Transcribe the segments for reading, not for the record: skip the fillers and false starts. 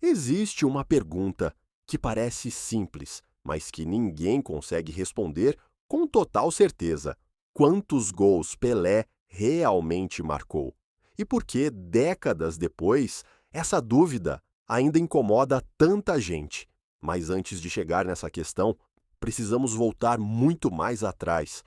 Existe uma pergunta que parece simples, mas que ninguém consegue responder com total certeza. Quantos gols Pelé realmente marcou? E por que, décadas depois, essa dúvida ainda incomoda tanta gente? Mas antes de chegar nessa questão, precisamos voltar muito mais atrás.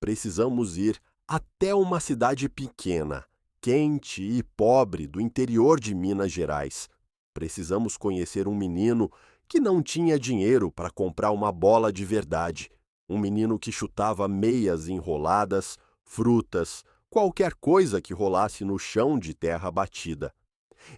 Precisamos ir até uma cidade pequena, quente e pobre do interior de Minas Gerais. Precisamos conhecer um menino que não tinha dinheiro para comprar uma bola de verdade. Um menino que chutava meias enroladas, frutas, qualquer coisa que rolasse no chão de terra batida.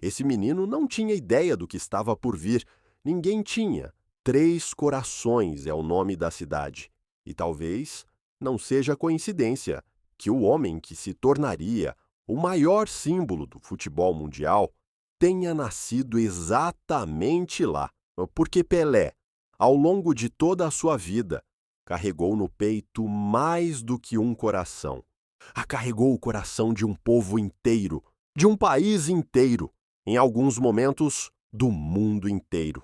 Esse menino não tinha ideia do que estava por vir. Ninguém tinha. Três Corações é o nome da cidade. E talvez não seja coincidência que o homem que se tornaria o maior símbolo do futebol mundial tenha nascido exatamente lá. Porque Pelé, ao longo de toda a sua vida, carregou no peito mais do que um coração. Carregou o coração de um povo inteiro, de um país inteiro, em alguns momentos, do mundo inteiro.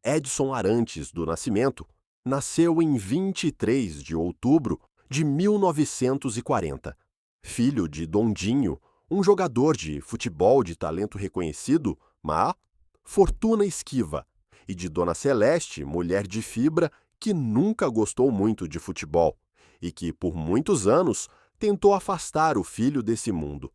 Edson Arantes do Nascimento nasceu em 23 de outubro de 1940. Filho de Dondinho, um jogador de futebol de talento reconhecido, mas fortuna esquiva, e de Dona Celeste, mulher de fibra que nunca gostou muito de futebol e que, por muitos anos, tentou afastar o filho desse mundo.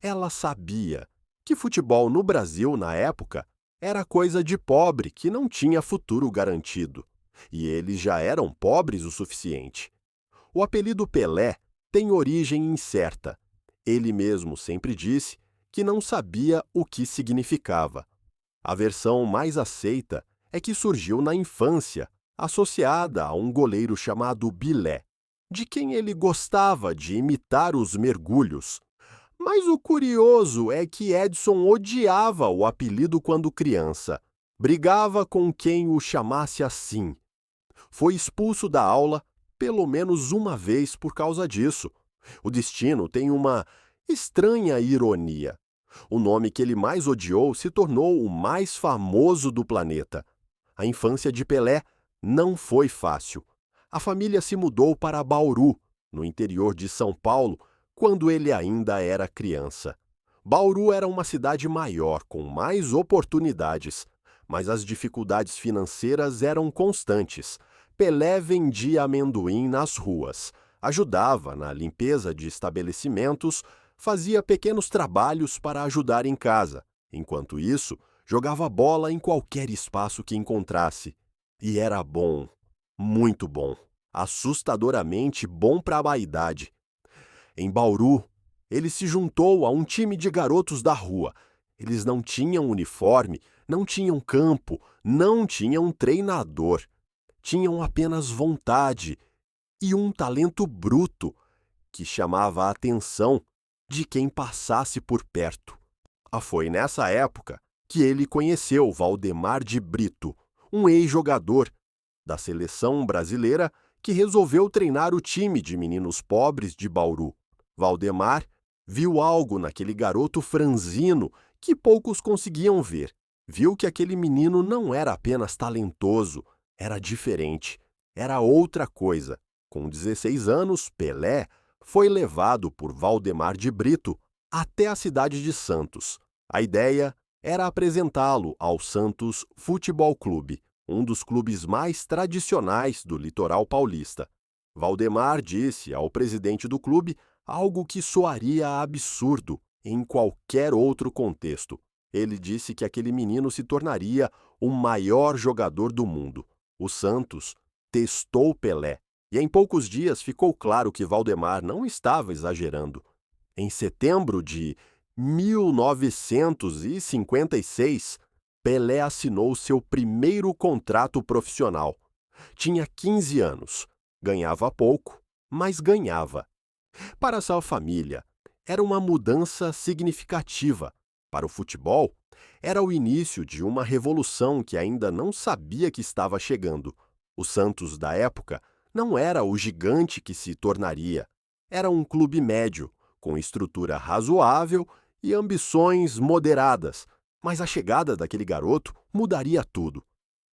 Ela sabia que futebol no Brasil, na época, era coisa de pobre que não tinha futuro garantido. E eles já eram pobres o suficiente. O apelido Pelé tem origem incerta. Ele mesmo sempre disse que não sabia o que significava. A versão mais aceita é que surgiu na infância, associada a um goleiro chamado Bilé, de quem ele gostava de imitar os mergulhos. Mas o curioso é que Edson odiava o apelido quando criança. Brigava com quem o chamasse assim. Foi expulso da aula pelo menos uma vez por causa disso. O destino tem uma estranha ironia. O nome que ele mais odiou se tornou o mais famoso do planeta. A infância de Pelé não foi fácil. A família se mudou para Bauru, no interior de São Paulo, quando ele ainda era criança. Bauru era uma cidade maior, com mais oportunidades, mas as dificuldades financeiras eram constantes. Pelé vendia amendoim nas ruas, ajudava na limpeza de estabelecimentos, fazia pequenos trabalhos para ajudar em casa. Enquanto isso, jogava bola em qualquer espaço que encontrasse. E era bom, muito bom, assustadoramente bom para a vaidade. Em Bauru, ele se juntou a um time de garotos da rua. Eles não tinham uniforme, não tinham campo, não tinham treinador. Tinham apenas vontade e um talento bruto que chamava a atenção de quem passasse por perto. Foi nessa época que ele conheceu Valdemar de Brito, um ex-jogador da seleção brasileira que resolveu treinar o time de meninos pobres de Bauru. Valdemar viu algo naquele garoto franzino que poucos conseguiam ver. Viu que aquele menino não era apenas talentoso, era diferente, era outra coisa. Com 16 anos, Pelé foi levado por Valdemar de Brito até a cidade de Santos. A ideia era apresentá-lo ao Santos Futebol Clube, um dos clubes mais tradicionais do litoral paulista. Valdemar disse ao presidente do clube algo que soaria absurdo em qualquer outro contexto. Ele disse que aquele menino se tornaria o maior jogador do mundo. O Santos testou Pelé, e em poucos dias ficou claro que Valdemar não estava exagerando. Em setembro de 1956, Pelé assinou seu primeiro contrato profissional. Tinha 15 anos, ganhava pouco, mas ganhava. Para sua família, era uma mudança significativa. Para o futebol, era o início de uma revolução que ainda não sabia que estava chegando. O Santos da época não era o gigante que se tornaria. Era um clube médio, com estrutura razoável e ambições moderadas. Mas a chegada daquele garoto mudaria tudo.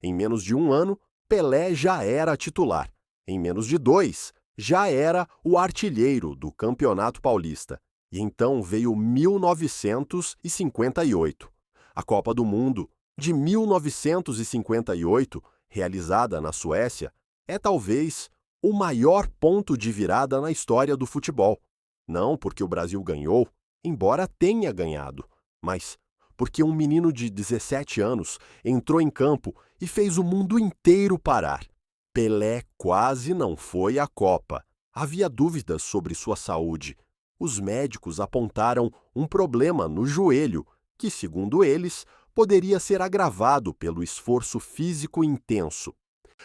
Em menos de um ano, Pelé já era titular. Em menos de 2, já era o artilheiro do Campeonato Paulista. E então veio 1958. A Copa do Mundo de 1958, realizada na Suécia, é talvez o maior ponto de virada na história do futebol. Não porque o Brasil ganhou, embora tenha ganhado, mas porque um menino de 17 anos entrou em campo e fez o mundo inteiro parar. Pelé quase não foi à Copa. Havia dúvidas sobre sua saúde. Os médicos apontaram um problema no joelho, que, segundo eles, poderia ser agravado pelo esforço físico intenso.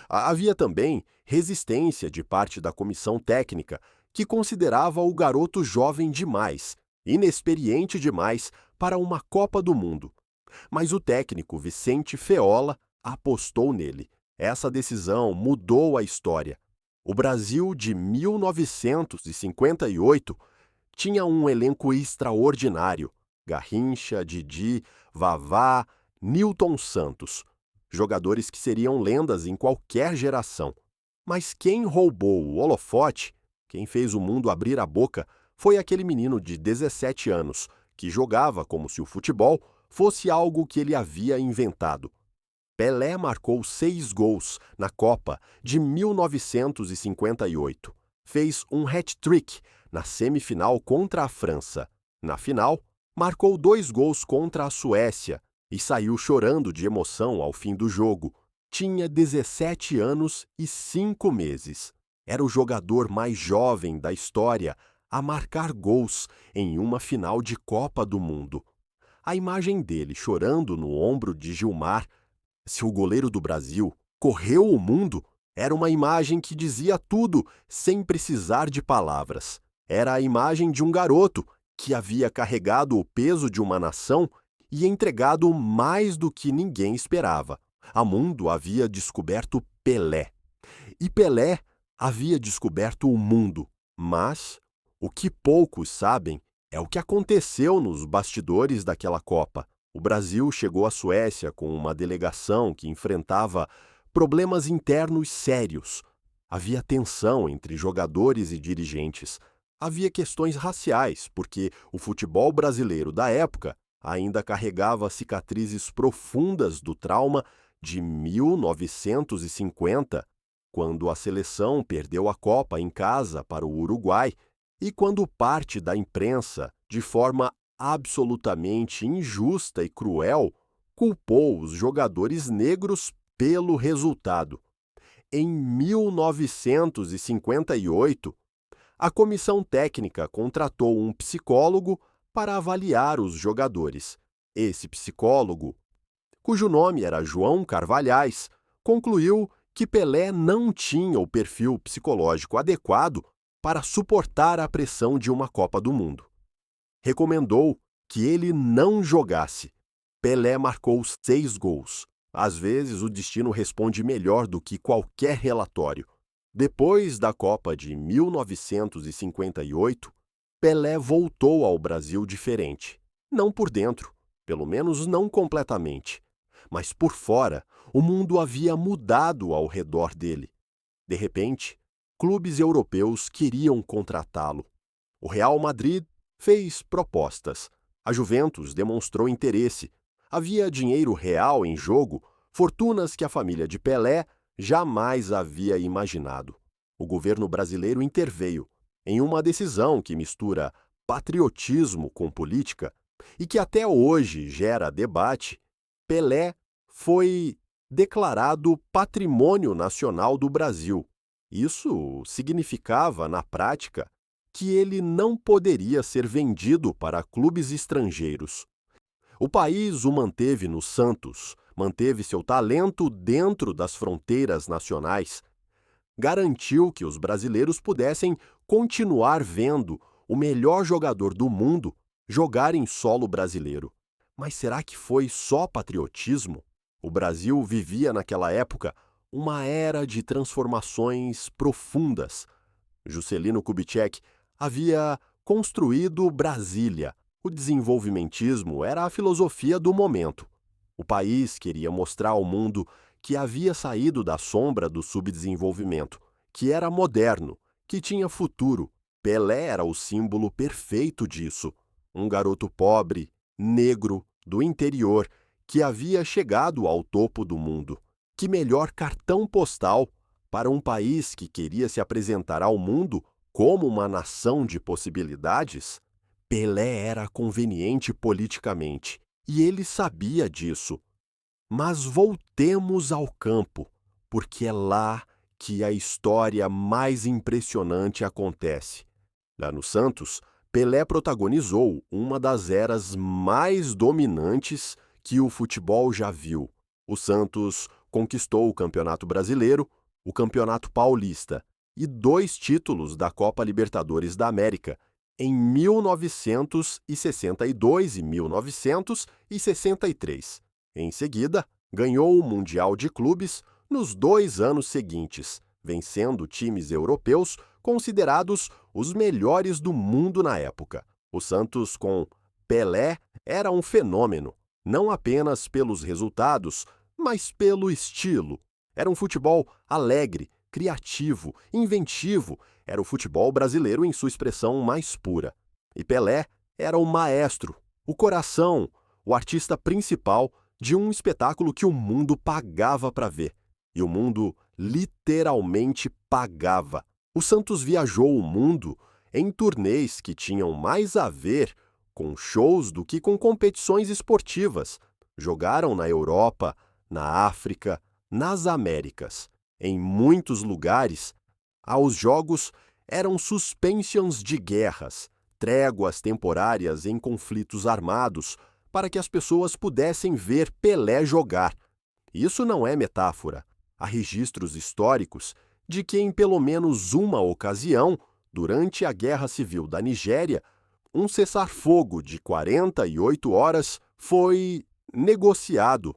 Havia também resistência de parte da comissão técnica, que considerava o garoto jovem demais, inexperiente demais para uma Copa do Mundo. Mas o técnico Vicente Feola apostou nele. Essa decisão mudou a história. O Brasil de 1958 tinha um elenco extraordinário. Garrincha, Didi, Vavá, Nilton Santos. Jogadores que seriam lendas em qualquer geração. Mas quem roubou o holofote, quem fez o mundo abrir a boca, foi aquele menino de 17 anos, que jogava como se o futebol fosse algo que ele havia inventado. Pelé marcou 6 gols na Copa de 1958. Fez um hat-trick na semifinal contra a França. Na final, marcou 2 gols contra a Suécia e saiu chorando de emoção ao fim do jogo. Tinha 17 anos e 5 meses. Era o jogador mais jovem da história a marcar gols em uma final de Copa do Mundo. A imagem dele chorando no ombro de Gilmar, se o goleiro do Brasil correu o mundo, era uma imagem que dizia tudo sem precisar de palavras. Era a imagem de um garoto que havia carregado o peso de uma nação e entregado mais do que ninguém esperava. O mundo havia descoberto Pelé. E Pelé havia descoberto o mundo. Mas o que poucos sabem é o que aconteceu nos bastidores daquela Copa. O Brasil chegou à Suécia com uma delegação que enfrentava problemas internos sérios. Havia tensão entre jogadores e dirigentes. Havia questões raciais, porque o futebol brasileiro da época ainda carregava cicatrizes profundas do trauma de 1950, quando a seleção perdeu a Copa em casa para o Uruguai e quando parte da imprensa, de forma absolutamente injusta e cruel, culpou os jogadores negros pelo resultado. Em 1958, a comissão técnica contratou um psicólogo para avaliar os jogadores. Esse psicólogo, cujo nome era João Carvalhais, concluiu que Pelé não tinha o perfil psicológico adequado para suportar a pressão de uma Copa do Mundo. Recomendou que ele não jogasse. Pelé marcou 6 gols. Às vezes, o destino responde melhor do que qualquer relatório. Depois da Copa de 1958, Pelé voltou ao Brasil diferente. Não por dentro, pelo menos não completamente. Mas por fora, o mundo havia mudado ao redor dele. De repente, clubes europeus queriam contratá-lo. O Real Madrid fez propostas. A Juventus demonstrou interesse. Havia dinheiro real em jogo, fortunas que a família de Pelé jamais havia imaginado. O governo brasileiro interveio em uma decisão que mistura patriotismo com política e que até hoje gera debate. Pelé foi declarado Patrimônio Nacional do Brasil. Isso significava, na prática, que ele não poderia ser vendido para clubes estrangeiros. O país o manteve no Santos, manteve seu talento dentro das fronteiras nacionais, garantiu que os brasileiros pudessem continuar vendo o melhor jogador do mundo jogar em solo brasileiro. Mas será que foi só patriotismo? O Brasil vivia naquela época uma era de transformações profundas. Juscelino Kubitschek havia construído Brasília. O desenvolvimentismo era a filosofia do momento. O país queria mostrar ao mundo que havia saído da sombra do subdesenvolvimento, que era moderno, que tinha futuro. Pelé era o símbolo perfeito disso. Um garoto pobre, negro, do interior, que havia chegado ao topo do mundo. Que melhor cartão postal para um país que queria se apresentar ao mundo como uma nação de possibilidades? Pelé era conveniente politicamente, e ele sabia disso. Mas voltemos ao campo, porque é lá que a história mais impressionante acontece. Lá no Santos, Pelé protagonizou uma das eras mais dominantes que o futebol já viu. O Santos conquistou o Campeonato Brasileiro, o Campeonato Paulista e 2 títulos da Copa Libertadores da América em 1962 e 1963. Em seguida, ganhou o Mundial de Clubes nos 2 anos seguintes, vencendo times europeus considerados os melhores do mundo na época. O Santos com Pelé era um fenômeno, não apenas pelos resultados, mas pelo estilo. Era um futebol alegre, criativo, inventivo. Era o futebol brasileiro em sua expressão mais pura. E Pelé era o maestro, o coração, o artista principal de um espetáculo que o mundo pagava para ver. E o mundo literalmente pagava. O Santos viajou o mundo em turnês que tinham mais a ver com shows do que com competições esportivas. Jogaram na Europa, na África, nas Américas. Em muitos lugares, os jogos eram suspensions de guerras, tréguas temporárias em conflitos armados, para que as pessoas pudessem ver Pelé jogar. Isso não é metáfora. Há registros históricos de que, em pelo menos uma ocasião, durante a Guerra Civil da Nigéria, um cessar-fogo de 48 horas foi negociado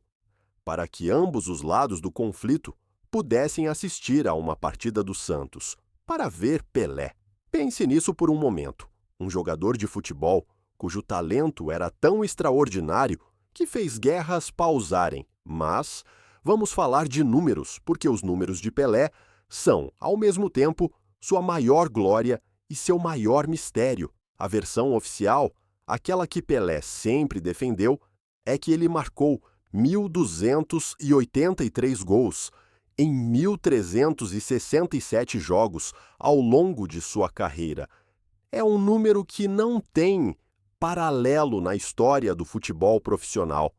para que ambos os lados do conflito pudessem assistir a uma partida do Santos, para ver Pelé. Pense nisso por um momento. Um jogador de futebol cujo talento era tão extraordinário que fez guerras pausarem. Mas vamos falar de números, porque os números de Pelé são, ao mesmo tempo, sua maior glória e seu maior mistério. A versão oficial, aquela que Pelé sempre defendeu, é que ele marcou 1.283 gols em 1.367 jogos ao longo de sua carreira. É um número que não tem paralelo na história do futebol profissional.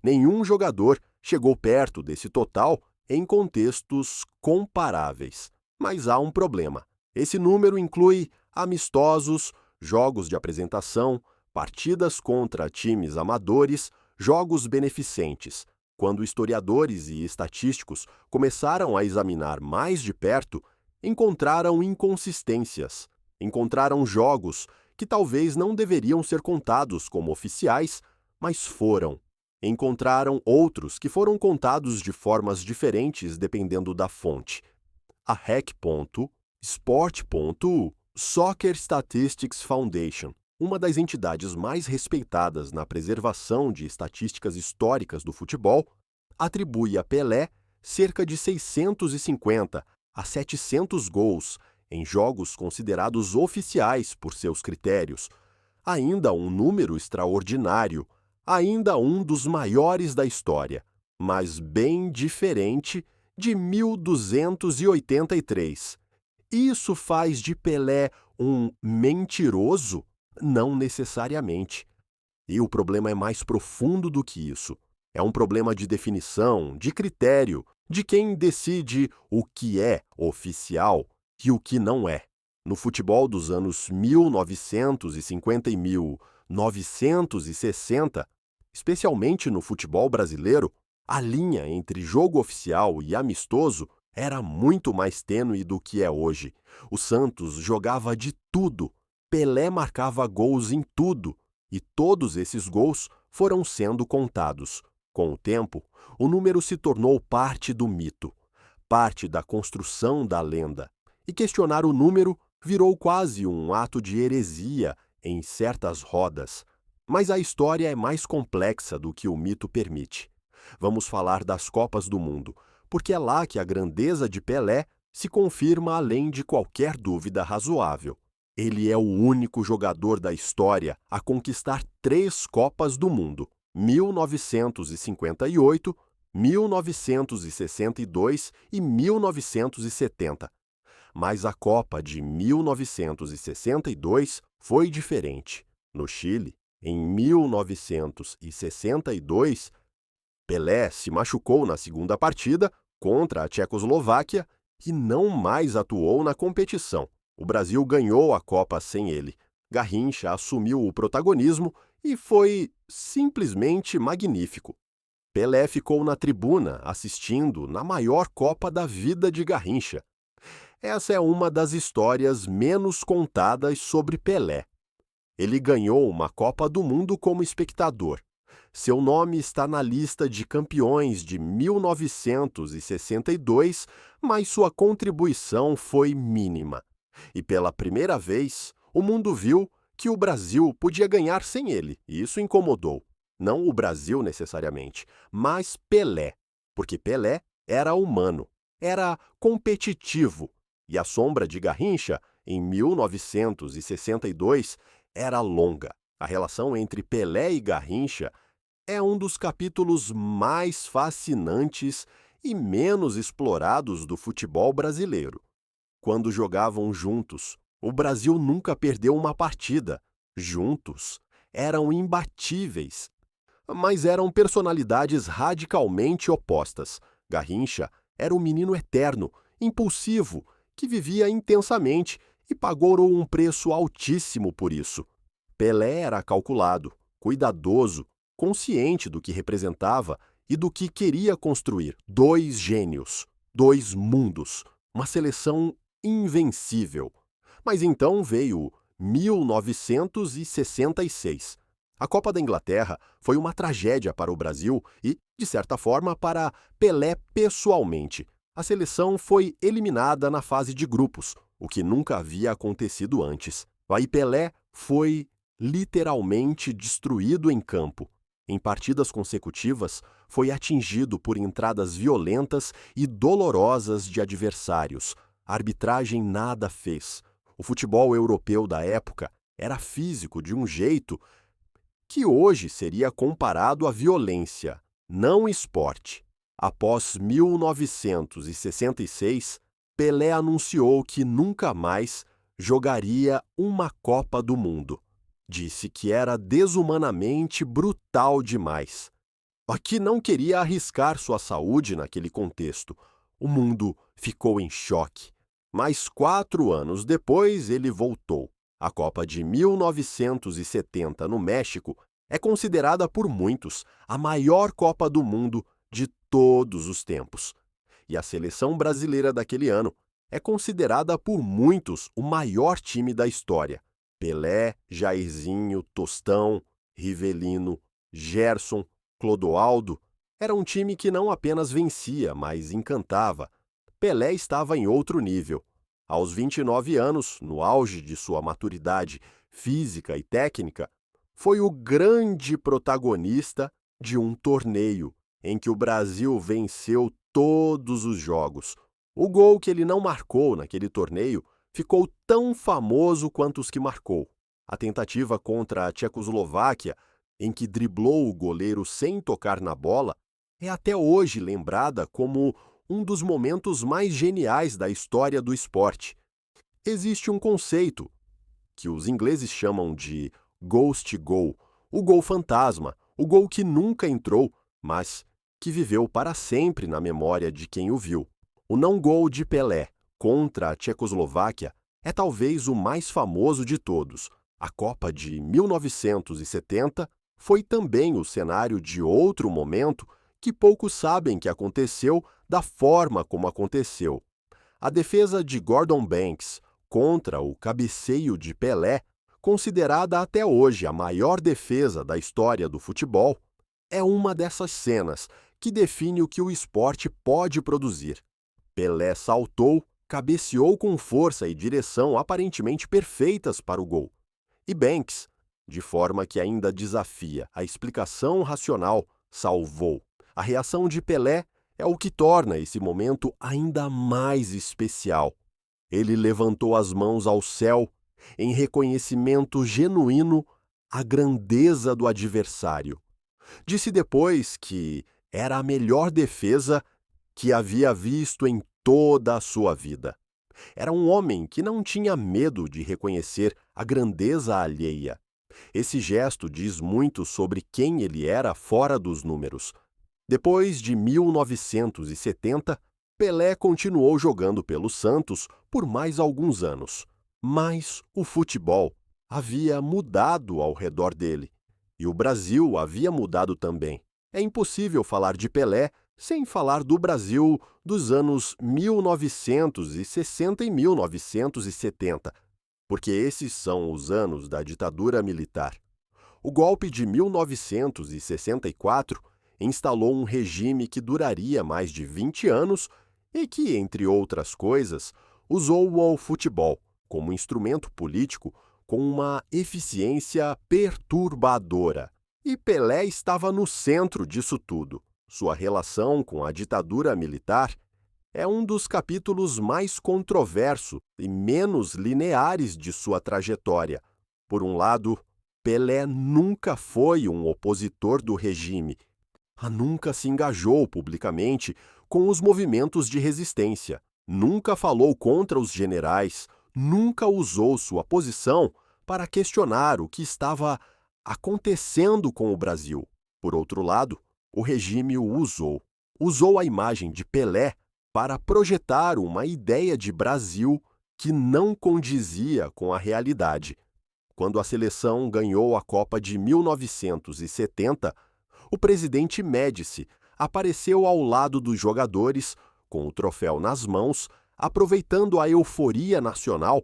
Nenhum jogador chegou perto desse total em contextos comparáveis. Mas há um problema. Esse número inclui amistosos, jogos de apresentação, partidas contra times amadores, jogos beneficentes. Quando historiadores e estatísticos começaram a examinar mais de perto, encontraram inconsistências. Encontraram jogos que talvez não deveriam ser contados como oficiais, mas foram. Encontraram outros que foram contados de formas diferentes dependendo da fonte. A REC.Sport. Soccer Statistics Foundation, uma das entidades mais respeitadas na preservação de estatísticas históricas do futebol, atribui a Pelé cerca de 650 a 700 gols em jogos considerados oficiais por seus critérios. Ainda um número extraordinário, ainda um dos maiores da história, mas bem diferente de 1.283. Isso faz de Pelé um mentiroso? Não necessariamente. E o problema é mais profundo do que isso. É um problema de definição, de critério, de quem decide o que é oficial e o que não é. No futebol dos anos 1950 e 1960, especialmente no futebol brasileiro, a linha entre jogo oficial e amistoso era muito mais tênue do que é hoje. O Santos jogava de tudo. Pelé marcava gols em tudo. E todos esses gols foram sendo contados. Com o tempo, o número se tornou parte do mito, parte da construção da lenda. E questionar o número virou quase um ato de heresia em certas rodas. Mas a história é mais complexa do que o mito permite. Vamos falar das Copas do Mundo, porque é lá que a grandeza de Pelé se confirma além de qualquer dúvida razoável. Ele é o único jogador da história a conquistar 3 Copas do Mundo: 1958, 1962 e 1970. Mas a Copa de 1962 foi diferente. No Chile, em 1962, Pelé se machucou na segunda partida contra a Tchecoslováquia e não mais atuou na competição. O Brasil ganhou a Copa sem ele. Garrincha assumiu o protagonismo e foi simplesmente magnífico. Pelé ficou na tribuna assistindo na maior Copa da vida de Garrincha. Essa é uma das histórias menos contadas sobre Pelé. Ele ganhou uma Copa do Mundo como espectador. Seu nome está na lista de campeões de 1962, mas sua contribuição foi mínima. E pela primeira vez, o mundo viu que o Brasil podia ganhar sem ele, e isso incomodou. Não o Brasil necessariamente, mas Pelé, porque Pelé era humano, era competitivo, e a sombra de Garrincha, em 1962, era longa. A relação entre Pelé e Garrincha é um dos capítulos mais fascinantes e menos explorados do futebol brasileiro. Quando jogavam juntos, o Brasil nunca perdeu uma partida. Juntos, eram imbatíveis. Mas eram personalidades radicalmente opostas. Garrincha era um menino eterno, impulsivo, que vivia intensamente e pagou um preço altíssimo por isso. Pelé era calculado, cuidadoso, consciente do que representava e do que queria construir. 2 gênios, 2 mundos, uma seleção invencível. Mas então veio 1966. A Copa da Inglaterra foi uma tragédia para o Brasil e, de certa forma, para Pelé pessoalmente. A seleção foi eliminada na fase de grupos, o que nunca havia acontecido antes. Aí Pelé foi literalmente destruído em campo. Em partidas consecutivas, foi atingido por entradas violentas e dolorosas de adversários. A arbitragem nada fez. O futebol europeu da época era físico de um jeito que hoje seria comparado à violência, não esporte. Após 1966, Pelé anunciou que nunca mais jogaria uma Copa do Mundo. Disse que era desumanamente brutal demais. Que não queria arriscar sua saúde naquele contexto. O mundo ficou em choque. Mas 4 anos depois ele voltou. A Copa de 1970 no México é considerada por muitos a maior Copa do Mundo de todos os tempos. E a seleção brasileira daquele ano é considerada por muitos o maior time da história. Pelé, Jairzinho, Tostão, Rivelino, Gerson, Clodoaldo. Era um time que não apenas vencia, mas encantava. Pelé estava em outro nível. Aos 29 anos, no auge de sua maturidade física e técnica, foi o grande protagonista de um torneio em que o Brasil venceu todos os jogos. O gol que ele não marcou naquele torneio ficou tão famoso quanto os que marcou. A tentativa contra a Tchecoslováquia, em que driblou o goleiro sem tocar na bola, é até hoje lembrada como um dos momentos mais geniais da história do esporte. Existe um conceito que os ingleses chamam de ghost goal, o gol fantasma, o gol que nunca entrou, mas que viveu para sempre na memória de quem o viu. O não gol de Pelé contra a Tchecoslováquia é talvez o mais famoso de todos. A Copa de 1970 foi também o cenário de outro momento que poucos sabem que aconteceu da forma como aconteceu. A defesa de Gordon Banks contra o cabeceio de Pelé, considerada até hoje a maior defesa da história do futebol, é uma dessas cenas que define o que o esporte pode produzir. Pelé saltou, cabeceou com força e direção aparentemente perfeitas para o gol. E Banks, de forma que ainda desafia a explicação racional, salvou. A reação de Pelé é o que torna esse momento ainda mais especial. Ele levantou as mãos ao céu em reconhecimento genuíno à grandeza do adversário. Disse depois que era a melhor defesa que havia visto em toda a sua vida. Era um homem que não tinha medo de reconhecer a grandeza alheia. Esse gesto diz muito sobre quem ele era fora dos números. Depois de 1970, Pelé continuou jogando pelo Santos por mais alguns anos. Mas o futebol havia mudado ao redor dele. E o Brasil havia mudado também. É impossível falar de Pelé sem falar do Brasil dos anos 1960 e 1970, porque esses são os anos da ditadura militar. O golpe de 1964 instalou um regime que duraria mais de 20 anos e que, entre outras coisas, usou o futebol como instrumento político com uma eficiência perturbadora. E Pelé estava no centro disso tudo. Sua relação com a ditadura militar é um dos capítulos mais controversos e menos lineares de sua trajetória. Por um lado, Pelé nunca foi um opositor do regime. Nunca se engajou publicamente com os movimentos de resistência. Nunca falou contra os generais. Nunca usou sua posição para questionar o que estava acontecendo com o Brasil. Por outro lado, o regime o usou. Usou a imagem de Pelé para projetar uma ideia de Brasil que não condizia com a realidade. Quando a seleção ganhou a Copa de 1970, o presidente Médici apareceu ao lado dos jogadores, com o troféu nas mãos, aproveitando a euforia nacional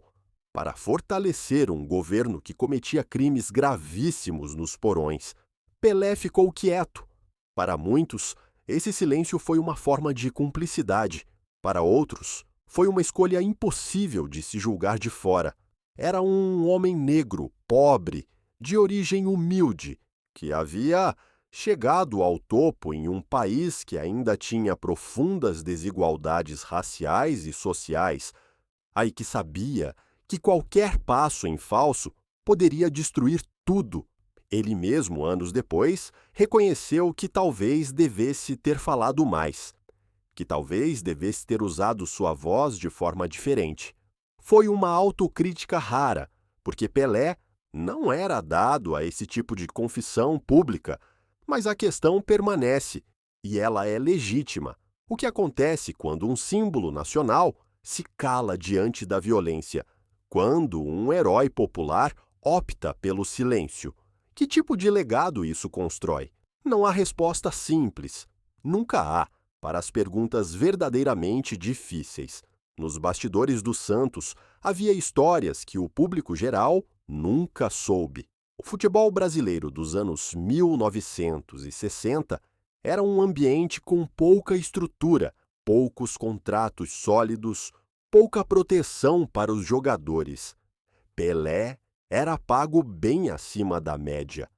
para fortalecer um governo que cometia crimes gravíssimos nos porões. Pelé ficou quieto. Para muitos, esse silêncio foi uma forma de cumplicidade. Para outros, foi uma escolha impossível de se julgar de fora. Era um homem negro, pobre, de origem humilde, que havia chegado ao topo em um país que ainda tinha profundas desigualdades raciais e sociais, aí que sabia que qualquer passo em falso poderia destruir tudo. Ele mesmo, anos depois, reconheceu que talvez devesse ter falado mais, que talvez devesse ter usado sua voz de forma diferente. Foi uma autocrítica rara, porque Pelé não era dado a esse tipo de confissão pública, mas a questão permanece, e ela é legítima. O que acontece quando um símbolo nacional se cala diante da violência? Quando um herói popular opta pelo silêncio? Que tipo de legado isso constrói? Não há resposta simples. Nunca há para as perguntas verdadeiramente difíceis. Nos bastidores do Santos havia histórias que o público geral nunca soube. O futebol brasileiro dos anos 1960 era um ambiente com pouca estrutura, poucos contratos sólidos, pouca proteção para os jogadores. Pelé era pago bem acima da média.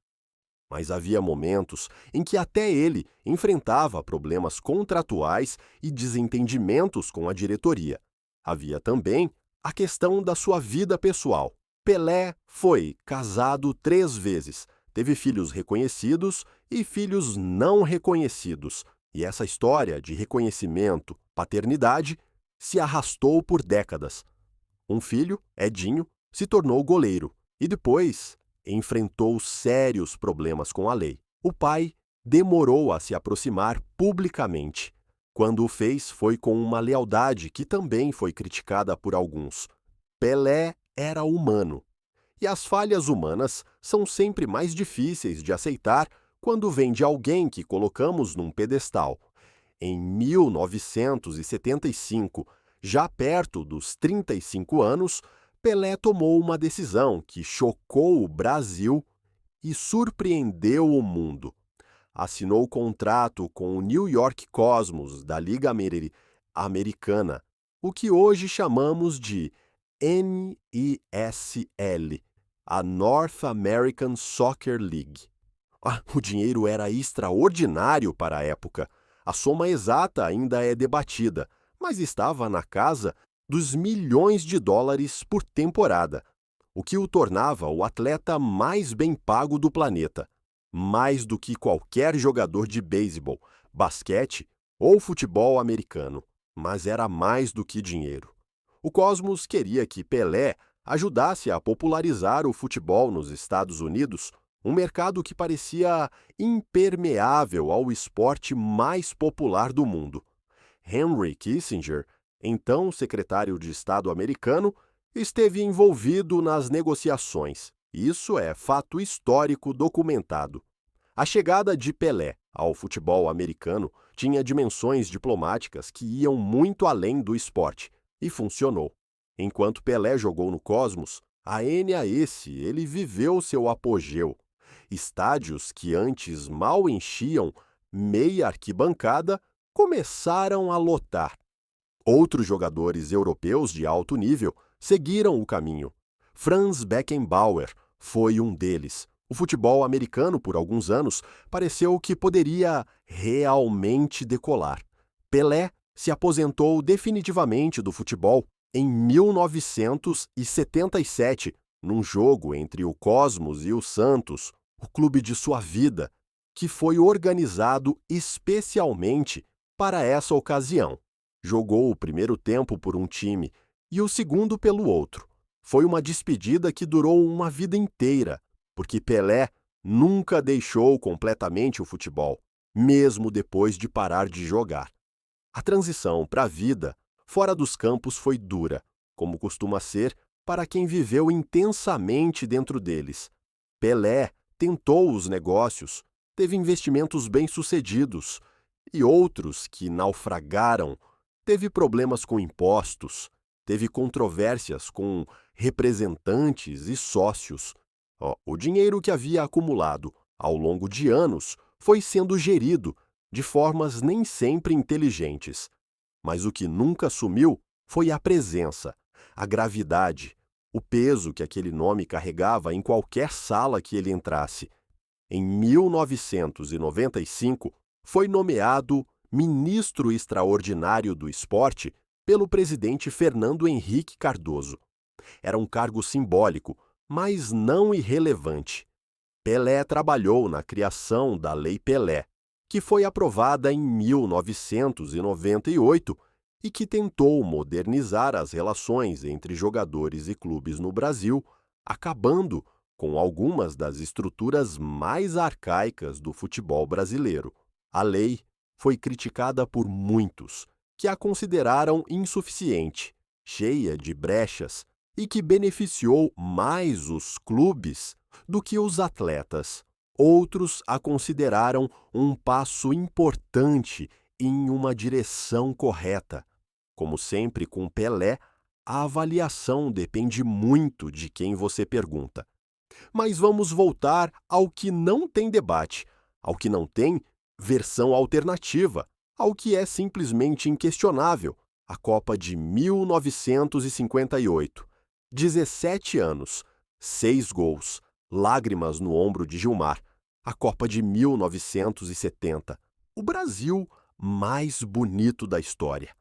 Mas havia momentos em que até ele enfrentava problemas contratuais e desentendimentos com a diretoria. Havia também a questão da sua vida pessoal. Pelé foi casado 3 vezes, teve filhos reconhecidos e filhos não reconhecidos. E essa história de reconhecimento, paternidade, se arrastou por décadas. Um filho, Edinho, se tornou goleiro e depois enfrentou sérios problemas com a lei. O pai demorou a se aproximar publicamente. Quando o fez, foi com uma lealdade que também foi criticada por alguns. Pelé era humano. E as falhas humanas são sempre mais difíceis de aceitar quando vem de alguém que colocamos num pedestal. Em 1975, já perto dos 35 anos, Pelé tomou uma decisão que chocou o Brasil e surpreendeu o mundo. Assinou contrato com o New York Cosmos da Liga Americana, o que hoje chamamos de NESL, a North American Soccer League. O dinheiro era extraordinário para a época. A soma exata ainda é debatida, mas estava na casa dos milhões de dólares por temporada, o que o tornava o atleta mais bem pago do planeta, mais do que qualquer jogador de beisebol, basquete ou futebol americano. Mas era mais do que dinheiro. O Cosmos queria que Pelé ajudasse a popularizar o futebol nos Estados Unidos, um mercado que parecia impermeável ao esporte mais popular do mundo. Henry Kissinger, então secretário de Estado americano, esteve envolvido nas negociações. Isso é fato histórico documentado. A chegada de Pelé ao futebol americano tinha dimensões diplomáticas que iam muito além do esporte, e funcionou. Enquanto Pelé jogou no Cosmos, a NAS ele viveu seu apogeu. Estádios que antes mal enchiam meia arquibancada começaram a lotar. Outros jogadores europeus de alto nível seguiram o caminho. Franz Beckenbauer foi um deles. O futebol americano, por alguns anos, pareceu que poderia realmente decolar. Pelé se aposentou definitivamente do futebol em 1977, num jogo entre o Cosmos e o Santos, o clube de sua vida, que foi organizado especialmente para essa ocasião. Jogou o primeiro tempo por um time e o segundo pelo outro. Foi uma despedida que durou uma vida inteira, porque Pelé nunca deixou completamente o futebol, mesmo depois de parar de jogar. A transição para a vida fora dos campos foi dura, como costuma ser para quem viveu intensamente dentro deles. Pelé tentou os negócios, teve investimentos bem-sucedidos e outros que naufragaram. Teve problemas com impostos, teve controvérsias com representantes e sócios. O dinheiro que havia acumulado ao longo de anos foi sendo gerido de formas nem sempre inteligentes. Mas o que nunca sumiu foi a presença, a gravidade, o peso que aquele nome carregava em qualquer sala que ele entrasse. Em 1995, foi nomeado ministro extraordinário do esporte pelo presidente Fernando Henrique Cardoso. Era um cargo simbólico, mas não irrelevante. Pelé trabalhou na criação da Lei Pelé, que foi aprovada em 1998 e que tentou modernizar as relações entre jogadores e clubes no Brasil, acabando com algumas das estruturas mais arcaicas do futebol brasileiro. A lei foi criticada por muitos, que a consideraram insuficiente, cheia de brechas e que beneficiou mais os clubes do que os atletas. Outros a consideraram um passo importante em uma direção correta. Como sempre com Pelé, a avaliação depende muito de quem você pergunta. Mas vamos voltar ao que não tem debate, ao que não tem versão alternativa, ao que é simplesmente inquestionável: a Copa de 1958. 17 anos, 6 gols, lágrimas no ombro de Gilmar. A Copa de 1970. O Brasil mais bonito da história.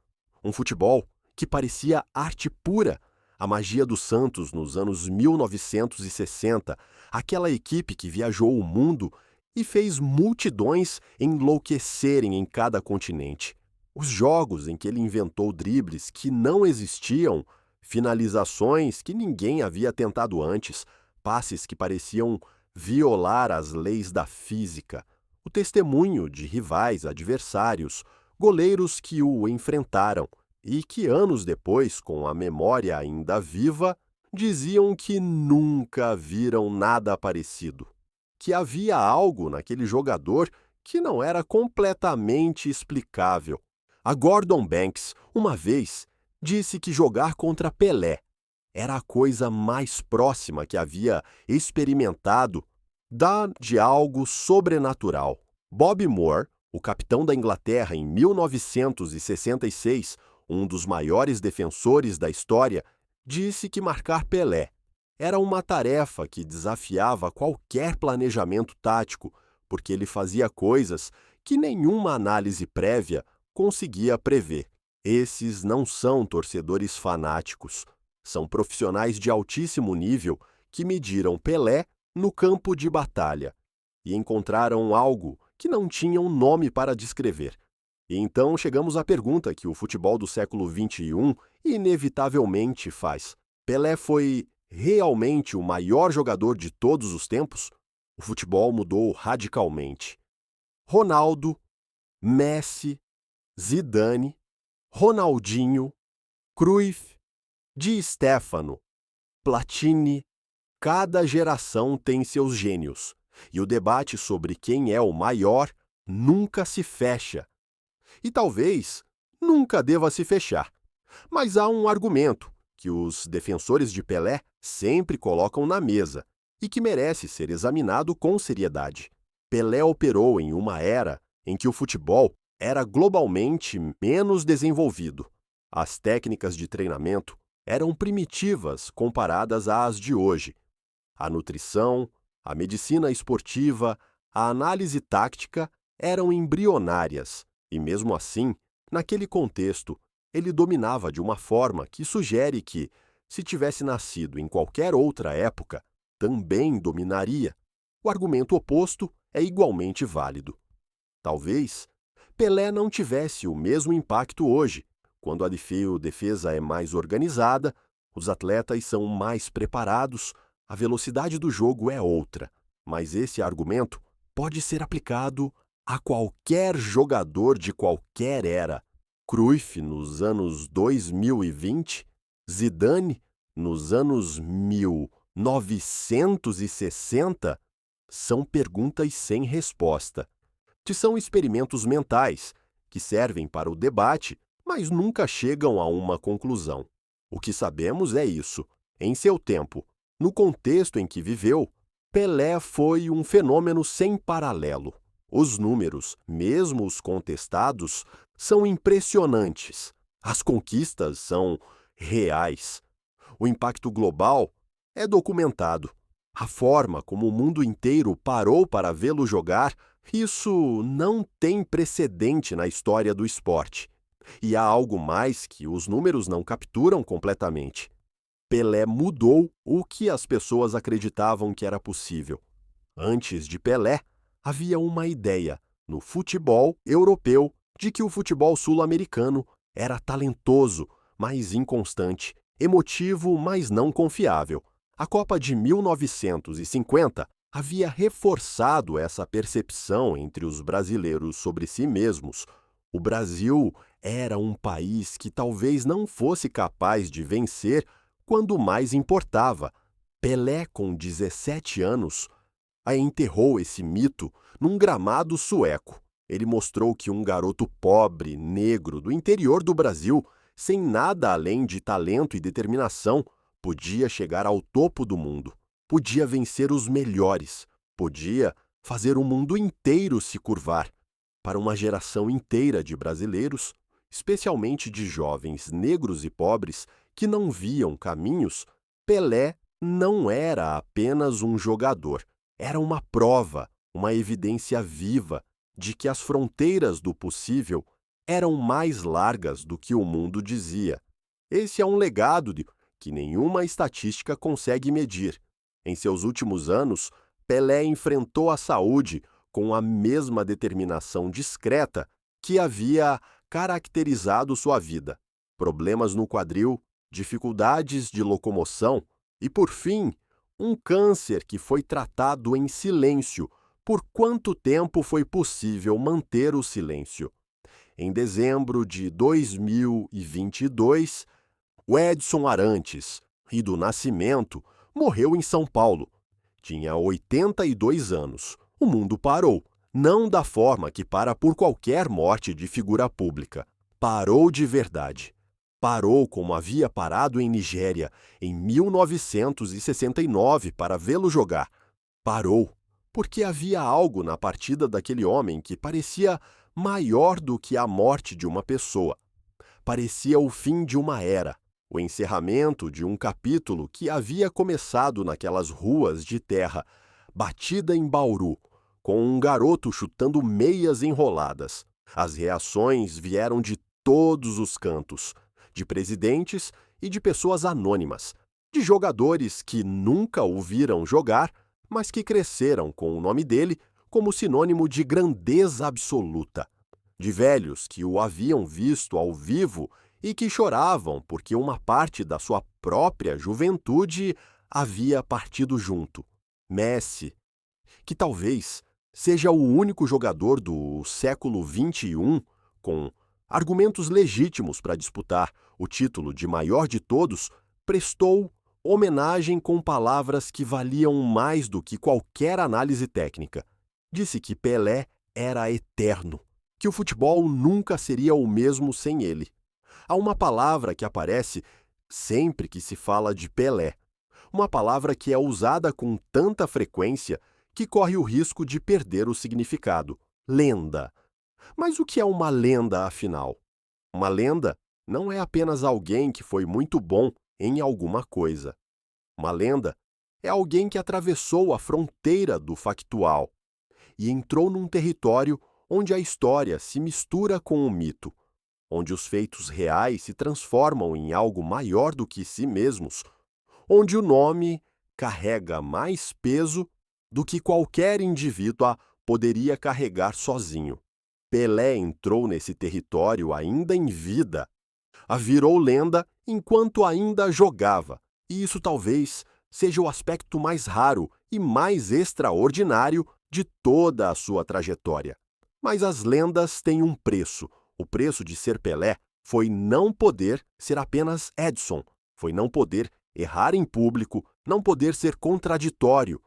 Um futebol que parecia arte pura. A magia do Santos nos anos 1960, aquela equipe que viajou o mundo e fez multidões enlouquecerem em cada continente. Os jogos em que ele inventou dribles que não existiam, finalizações que ninguém havia tentado antes, passes que pareciam violar as leis da física, o testemunho de rivais adversários, goleiros que o enfrentaram e que anos depois, com a memória ainda viva, diziam que nunca viram nada parecido, que havia algo naquele jogador que não era completamente explicável. A Gordon Banks, uma vez, disse que jogar contra Pelé era a coisa mais próxima que havia experimentado de algo sobrenatural. Bob Moore, o capitão da Inglaterra em 1966, um dos maiores defensores da história, disse que marcar Pelé era uma tarefa que desafiava qualquer planejamento tático, porque ele fazia coisas que nenhuma análise prévia conseguia prever. Esses não são torcedores fanáticos, são profissionais de altíssimo nível que mediram Pelé no campo de batalha e encontraram algo que não tinham nome para descrever. E então chegamos à pergunta que o futebol do século XXI inevitavelmente faz. Pelé foi realmente o maior jogador de todos os tempos? O futebol mudou radicalmente. Ronaldo, Messi, Zidane, Ronaldinho, Cruyff, Di Stéfano, Platini, cada geração tem seus gênios, e o debate sobre quem é o maior nunca se fecha. E talvez nunca deva se fechar. Mas há um argumento que os defensores de Pelé sempre colocam na mesa e que merece ser examinado com seriedade. Pelé operou em uma era em que o futebol era globalmente menos desenvolvido. As técnicas de treinamento eram primitivas comparadas às de hoje. A nutrição, a medicina esportiva, a análise tática eram embrionárias e, mesmo assim, naquele contexto, ele dominava de uma forma que sugere que, se tivesse nascido em qualquer outra época, também dominaria. O argumento oposto é igualmente válido. Talvez Pelé não tivesse o mesmo impacto hoje, quando a defesa é mais organizada, os atletas são mais preparados, a velocidade do jogo é outra. Mas esse argumento pode ser aplicado a qualquer jogador de qualquer era. Cruyff nos anos 2020, Zidane nos anos 1960, são perguntas sem resposta. São experimentos mentais que servem para o debate, mas nunca chegam a uma conclusão. O que sabemos é isso. Em seu tempo, no contexto em que viveu, Pelé foi um fenômeno sem paralelo. Os números, mesmo os contestados, são impressionantes. As conquistas são reais. O impacto global é documentado. A forma como o mundo inteiro parou para vê-lo jogar, isso não tem precedente na história do esporte. E há algo mais que os números não capturam completamente. Pelé mudou o que as pessoas acreditavam que era possível. Antes de Pelé, havia uma ideia, no futebol europeu, de que o futebol sul-americano era talentoso, mas inconstante, emotivo, mas não confiável. A Copa de 1950 havia reforçado essa percepção entre os brasileiros sobre si mesmos. O Brasil era um país que talvez não fosse capaz de vencer quando mais importava. Pelé, com 17 anos, enterrou esse mito num gramado sueco. Ele mostrou que um garoto pobre, negro, do interior do Brasil, sem nada além de talento e determinação, podia chegar ao topo do mundo, podia vencer os melhores, podia fazer o mundo inteiro se curvar. Para uma geração inteira de brasileiros, especialmente de jovens negros e pobres que não viam caminhos, Pelé não era apenas um jogador, era uma prova, uma evidência viva de que as fronteiras do possível eram mais largas do que o mundo dizia. Esse é um legado que nenhuma estatística consegue medir. Em seus últimos anos, Pelé enfrentou a saúde com a mesma determinação discreta que havia caracterizado sua vida. Problemas no quadril, dificuldades de locomoção e, por fim, um câncer que foi tratado em silêncio. Por quanto tempo foi possível manter o silêncio? Em dezembro de 2022, o Edson Arantes, e do Nascimento, morreu em São Paulo. Tinha 82 anos. O mundo parou, não da forma que para por qualquer morte de figura pública. Parou de verdade. Parou como havia parado em Nigéria em 1969 para vê-lo jogar. Parou porque havia algo na partida daquele homem que parecia maior do que a morte de uma pessoa. Parecia o fim de uma era, o encerramento de um capítulo que havia começado naquelas ruas de terra, batida em Bauru, com um garoto chutando meias enroladas. As reações vieram de todos os cantos, de presidentes e de pessoas anônimas, de jogadores que nunca o viram jogar, mas que cresceram com o nome dele como sinônimo de grandeza absoluta, de velhos que o haviam visto ao vivo e que choravam porque uma parte da sua própria juventude havia partido junto. Messi, que talvez seja o único jogador do século XXI com argumentos legítimos para disputar o título de maior de todos, prestou homenagem com palavras que valiam mais do que qualquer análise técnica. Disse que Pelé era eterno, que o futebol nunca seria o mesmo sem ele. Há uma palavra que aparece sempre que se fala de Pelé, uma palavra que é usada com tanta frequência que corre o risco de perder o significado: lenda. Mas o que é uma lenda, afinal? Uma lenda não é apenas alguém que foi muito bom em alguma coisa. Uma lenda é alguém que atravessou a fronteira do factual e entrou num território onde a história se mistura com o mito, onde os feitos reais se transformam em algo maior do que si mesmos, onde o nome carrega mais peso do que qualquer indivíduo poderia carregar sozinho. Pelé entrou nesse território ainda em vida, a virou lenda enquanto ainda jogava, e isso talvez seja o aspecto mais raro e mais extraordinário de toda a sua trajetória. Mas as lendas têm um preço. O preço de ser Pelé foi não poder ser apenas Edson, foi não poder errar em público, não poder ser contraditório,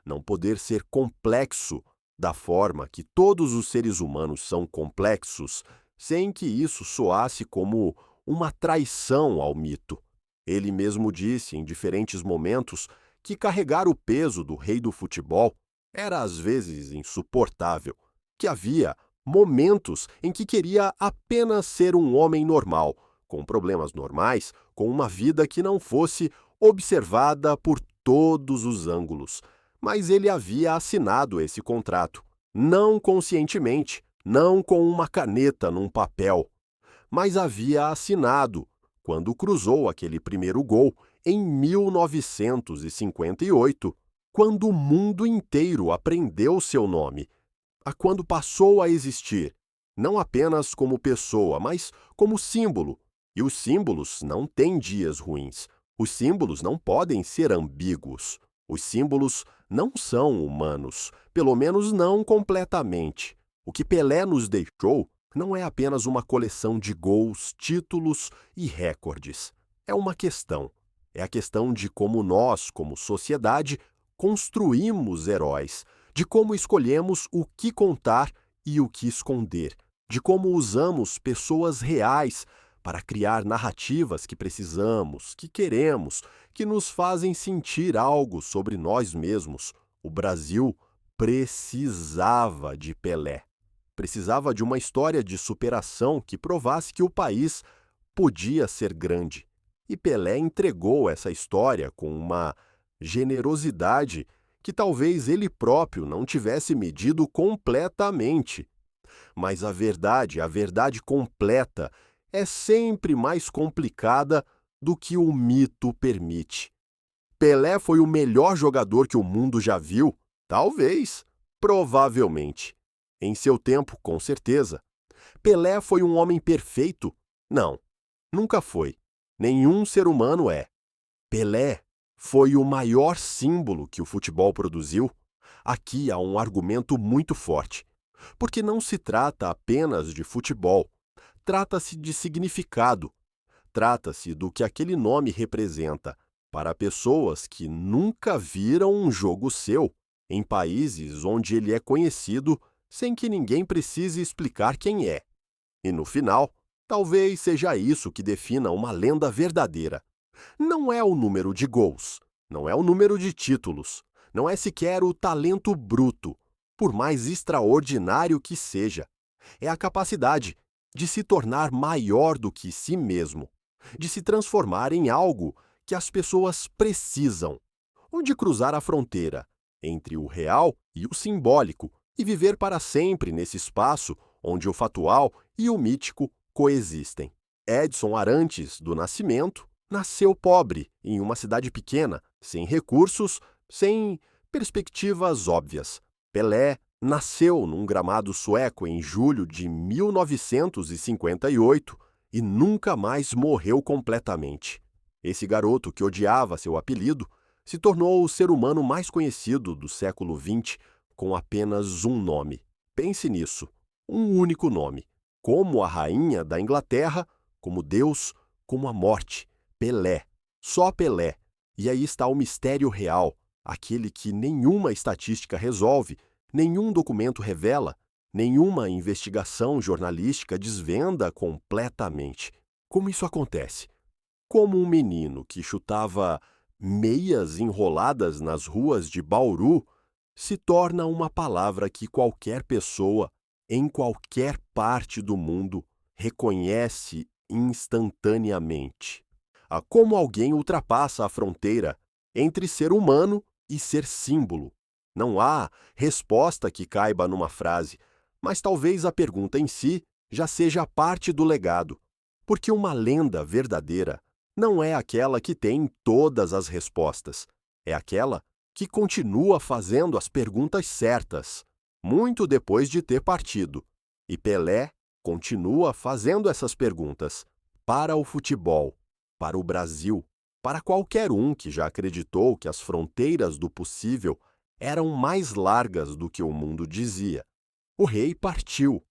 não poder ser complexo, da forma que todos os seres humanos são complexos, sem que isso soasse como uma traição ao mito. Ele mesmo disse em diferentes momentos que carregar o peso do rei do futebol era às vezes insuportável, que havia momentos em que queria apenas ser um homem normal, com problemas normais, com uma vida que não fosse observada por todos os ângulos. Mas ele havia assinado esse contrato, não conscientemente, não com uma caneta num papel, mas havia assinado quando cruzou aquele primeiro gol em 1958, quando o mundo inteiro aprendeu seu nome, quando passou a existir, não apenas como pessoa, mas como símbolo. E os símbolos não têm dias ruins. Os símbolos não podem ser ambíguos. Os símbolos não são humanos, pelo menos não completamente. O que Pelé nos deixou não é apenas uma coleção de gols, títulos e recordes. É uma questão. É a questão de como nós, como sociedade, construímos heróis, de como escolhemos o que contar e o que esconder, de como usamos pessoas reais para criar narrativas que precisamos, que queremos, que nos fazem sentir algo sobre nós mesmos. O Brasil precisava de Pelé. Precisava de uma história de superação que provasse que o país podia ser grande. E Pelé entregou essa história com uma generosidade que talvez ele próprio não tivesse medido completamente. Mas a verdade completa, é sempre mais complicada do que o mito permite. Pelé foi o melhor jogador que o mundo já viu? Talvez, provavelmente. Em seu tempo, com certeza. Pelé foi um homem perfeito? Não, nunca foi. Nenhum ser humano é. Pelé foi o maior símbolo que o futebol produziu? Aqui há um argumento muito forte, porque não se trata apenas de futebol, trata-se de significado, trata-se do que aquele nome representa para pessoas que nunca viram um jogo seu, em países onde ele é conhecido sem que ninguém precise explicar quem é. E no final, talvez seja isso que defina uma lenda verdadeira. Não é o número de gols, não é o número de títulos, não é sequer o talento bruto, por mais extraordinário que seja. É a capacidade de se tornar maior do que si mesmo, de se transformar em algo que as pessoas precisam, ou de cruzar a fronteira entre o real e o simbólico, e viver para sempre nesse espaço onde o factual e o mítico coexistem. Edson Arantes do Nascimento nasceu pobre em uma cidade pequena, sem recursos, sem perspectivas óbvias. Pelé nasceu num gramado sueco em julho de 1958 e nunca mais morreu completamente. Esse garoto que odiava seu apelido se tornou o ser humano mais conhecido do século XX com apenas um nome. Pense nisso, um único nome. Como a rainha da Inglaterra, como Deus, como a morte. Pelé. Só Pelé. E aí está o mistério real, aquele que nenhuma estatística resolve, nenhum documento revela, nenhuma investigação jornalística desvenda completamente. Como isso acontece? Como um menino que chutava meias enroladas nas ruas de Bauru se torna uma palavra que qualquer pessoa, em qualquer parte do mundo, reconhece instantaneamente. Como alguém ultrapassa a fronteira entre ser humano e ser símbolo. Não há resposta que caiba numa frase, mas talvez a pergunta em si já seja parte do legado, porque uma lenda verdadeira não é aquela que tem todas as respostas, é aquela que continua fazendo as perguntas certas, muito depois de ter partido. E Pelé continua fazendo essas perguntas para o futebol, para o Brasil, para qualquer um que já acreditou que as fronteiras do possível eram mais largas do que o mundo dizia. O rei partiu,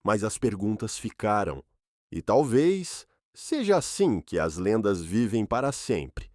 mas as perguntas ficaram. E talvez seja assim que as lendas vivem para sempre,